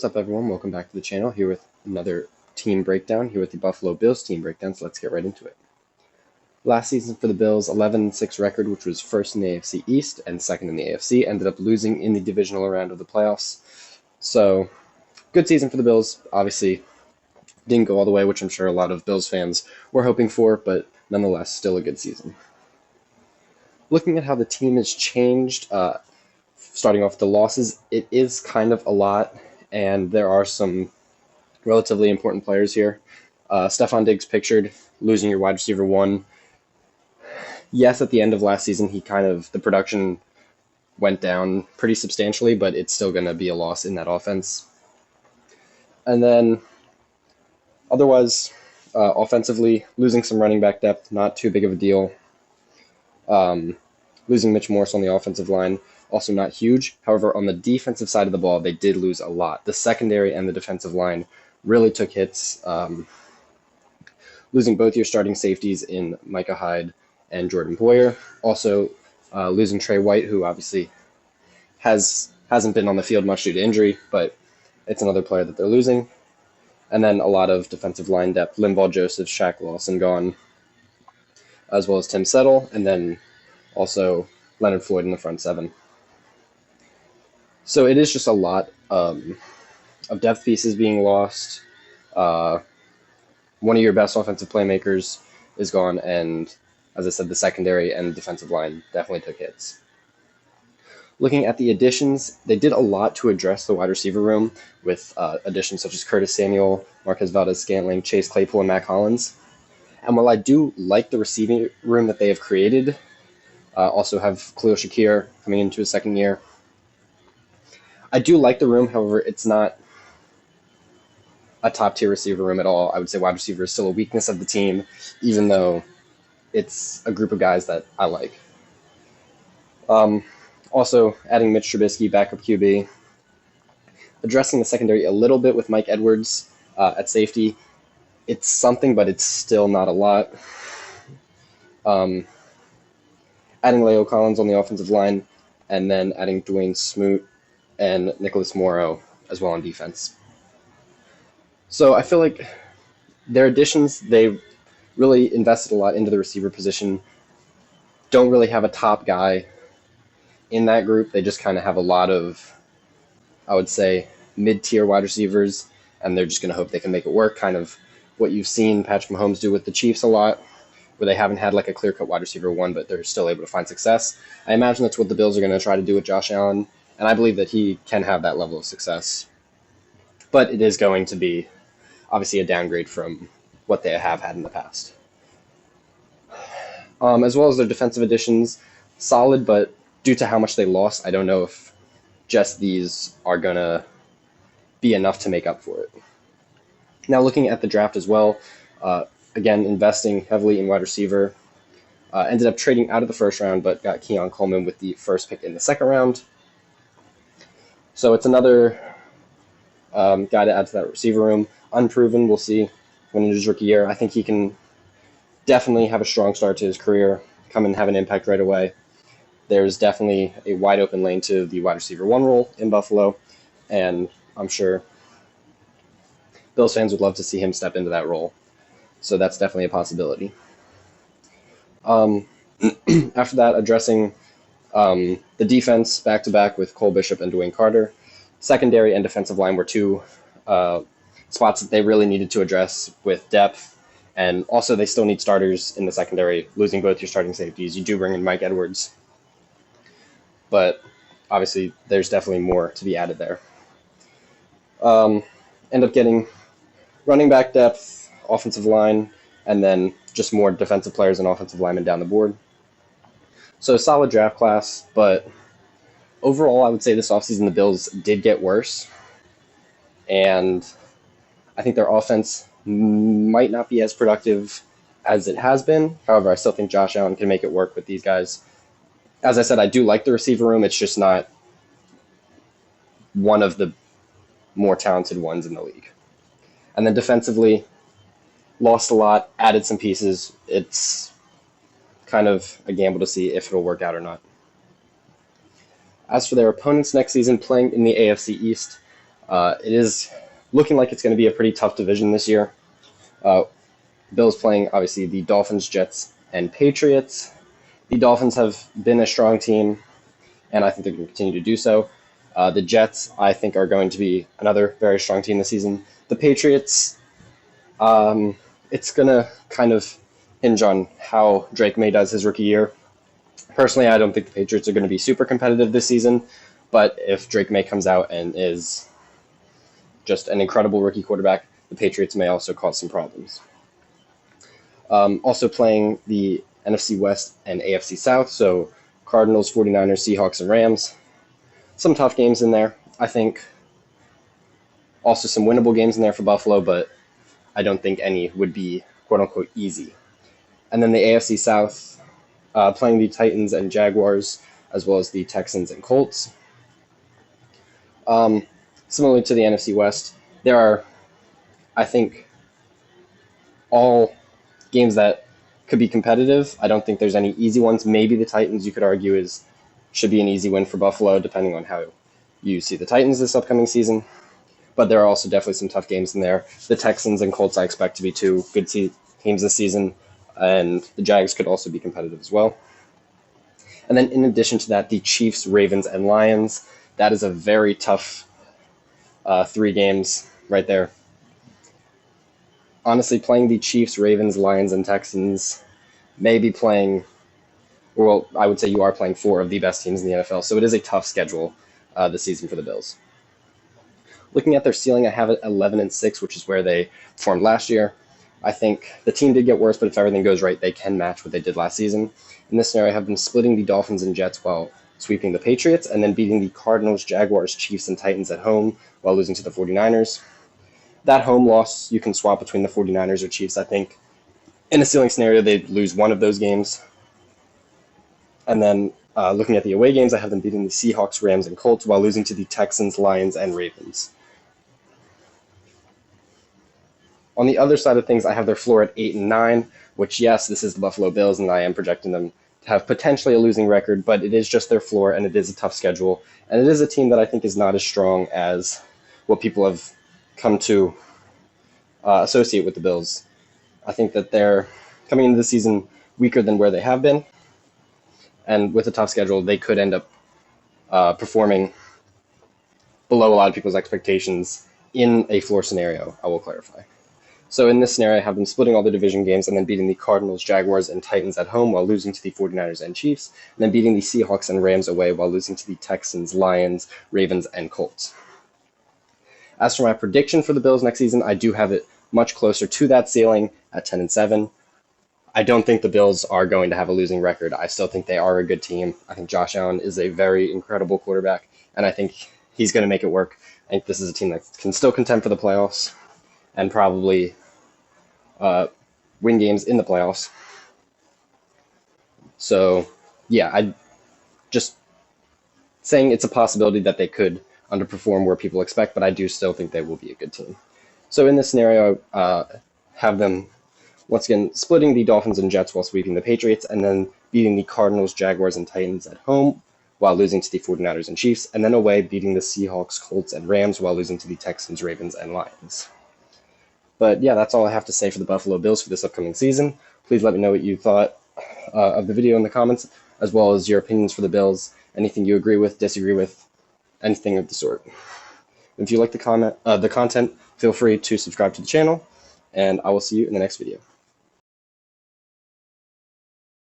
What's up, everyone? Welcome back to the channel. Here with another team breakdown, here with the Buffalo Bills team breakdown, so let's get right into it. Last season for the Bills, 11-6 record, which was first in the AFC East and second in the AFC, ended up losing in the divisional round of the playoffs. So, good season for the Bills. Obviously, didn't go all the way, which I'm sure a lot of Bills fans were hoping for, but nonetheless, still a good season. Looking at how the team has changed, starting off with the losses, it is kind of a lot, and there are some relatively important players here. Stefon Diggs pictured, losing your wide receiver one. Yes, at the end of last season, the production went down pretty substantially, but it's still going to be a loss in that offense. And then, otherwise, offensively, losing some running back depth, not too big of a deal. Losing Mitch Morse on the offensive line, also not huge. However, on the defensive side of the ball, they did lose a lot. The secondary and the defensive line really took hits, losing both your starting safeties in Micah Hyde and Jordan Poyer. Also, losing Trey White, who obviously hasn't been on the field much due to injury, but it's another player that they're losing. And then a lot of defensive line depth. Linval Joseph, Shaq Lawson gone, as well as Tim Settle, and then also Leonard Floyd in the front seven. So it is just a lot of depth pieces being lost. One of your best offensive playmakers is gone, and as I said, the secondary and defensive line definitely took hits. Looking at the additions, they did a lot to address the wide receiver room with additions such as Curtis Samuel, Marquez Valdes-Scantling, Chase Claypool, and Mack Hollins. And while I do like the receiving room that they have created, also have Khalil Shakir coming into his second year, I do like the room. However, it's not a top-tier receiver room at all. I would say wide receiver is still a weakness of the team, even though it's a group of guys that I like. Also, adding Mitch Trubisky, backup QB. Addressing the secondary a little bit with Mike Edwards at safety. It's something, but it's still not a lot. Adding Leo Collins on the offensive line, and then adding Dwayne Smoot and Nicholas Morrow as well on defense. So I feel like their additions, they really invested a lot into the receiver position. Don't really have a top guy in that group. They just kind of have a lot of, I would say, mid-tier wide receivers, and they're just going to hope they can make it work. Kind of what you've seen Patrick Mahomes do with the Chiefs a lot, where they haven't had like a clear-cut wide receiver one, but they're still able to find success. I imagine that's what the Bills are going to try to do with Josh Allen, and I believe that he can have that level of success. But it is going to be obviously a downgrade from what they have had in the past. As well as their defensive additions, solid, but due to how much they lost, I don't know if just these are going to be enough to make up for it. Now, looking at the draft as well, again, investing heavily in wide receiver. Ended up trading out of the first round, but got Keon Coleman with the first pick in the second round. So it's another guy to add to that receiver room. Unproven, we'll see when in his rookie year. I think he can definitely have a strong start to his career, come and have an impact right away. There's definitely a wide open lane to the wide receiver one role in Buffalo, and I'm sure Bills fans would love to see him step into that role. So that's definitely a possibility. After that, addressing the defense back-to-back with Cole Bishop and Dwayne Carter. Secondary and defensive line were two spots that they really needed to address with depth. And also they still need starters in the secondary, losing both your starting safeties. You do bring in Mike Edwards. But obviously there's definitely more to be added there. End up getting running back depth, offensive line, and then just more defensive players and offensive linemen down the board. So solid draft class, but overall I would say this offseason the Bills did get worse. And I think their offense might not be as productive as it has been. However, I still think Josh Allen can make it work with these guys. As I said, I do like the receiver room. It's just not one of the more talented ones in the league. And then defensively, lost a lot, added some pieces. It's kind of a gamble to see if it'll work out or not. As for their opponents next season, playing in the AFC East, It is looking like it's going to be a pretty tough division this year. Bills playing, obviously, the Dolphins, Jets, and Patriots. The Dolphins have been a strong team, and I think they're going to continue to do so. The Jets, I think, are going to be another very strong team this season. The Patriots, it's going to kind of hinge on how Drake May does his rookie year. Personally, I don't think the Patriots are going to be super competitive this season, but if Drake May comes out and is just an incredible rookie quarterback, the Patriots may also cause some problems. Also playing the NFC West and AFC South, so Cardinals, 49ers, Seahawks, and Rams. Some tough games in there, I think. Also some winnable games in there for Buffalo, but I don't think any would be quote-unquote easy. And then the AFC South, playing the Titans and Jaguars, as well as the Texans and Colts. Similarly to the NFC West, there are, I think, all games that could be competitive. I don't think there's any easy ones. Maybe the Titans, you could argue, should be an easy win for Buffalo, depending on how you see the Titans this upcoming season. But there are also definitely some tough games in there. The Texans and Colts I expect to be two good teams this season, and the Jags could also be competitive as well. And then in addition to that, the Chiefs, Ravens, and Lions. That is a very tough 3 games right there. Honestly, playing the Chiefs, Ravens, Lions, and Texans, maybe playing, well, I would say you are playing 4 of the best teams in the NFL, so it is a tough schedule this season for the Bills. Looking at their ceiling, I have it 11-6, which is where they performed last year. I think the team did get worse, but if everything goes right, they can match what they did last season. In this scenario, I have been splitting the Dolphins and Jets while sweeping the Patriots, and then beating the Cardinals, Jaguars, Chiefs, and Titans at home while losing to the 49ers. That home loss, you can swap between the 49ers or Chiefs, I think. In a ceiling scenario, they'd lose one of those games. And then looking at the away games, I have them beating the Seahawks, Rams, and Colts while losing to the Texans, Lions, and Ravens. On the other side of things, I have their floor at 8-9, which, yes, this is the Buffalo Bills, and I am projecting them to have potentially a losing record, but it is just their floor, and it is a tough schedule. And it is a team that I think is not as strong as what people have come to associate with the Bills. I think that they're coming into the season weaker than where they have been, and with a tough schedule, they could end up performing below a lot of people's expectations in a floor scenario, I will clarify. So in this scenario, I have them splitting all the division games and then beating the Cardinals, Jaguars, and Titans at home while losing to the 49ers and Chiefs, and then beating the Seahawks and Rams away while losing to the Texans, Lions, Ravens, and Colts. As for my prediction for the Bills next season, I do have it much closer to that ceiling at 10-7. I don't think the Bills are going to have a losing record. I still think they are a good team. I think Josh Allen is a very incredible quarterback, and I think he's going to make it work. I think this is a team that can still contend for the playoffs and probably win games in the playoffs. So, yeah, I just saying it's a possibility that they could underperform where people expect, but I do still think they will be a good team. So in this scenario, have them, once again, splitting the Dolphins and Jets while sweeping the Patriots, and then beating the Cardinals, Jaguars, and Titans at home while losing to the 49ers and Chiefs, and then away beating the Seahawks, Colts, and Rams while losing to the Texans, Ravens, and Lions. But yeah, that's all I have to say for the Buffalo Bills for this upcoming season. Please let me know what you thought of the video in the comments, as well as your opinions for the Bills, anything you agree with, disagree with, anything of the sort. If you like the content, feel free to subscribe to the channel, and I will see you in the next video.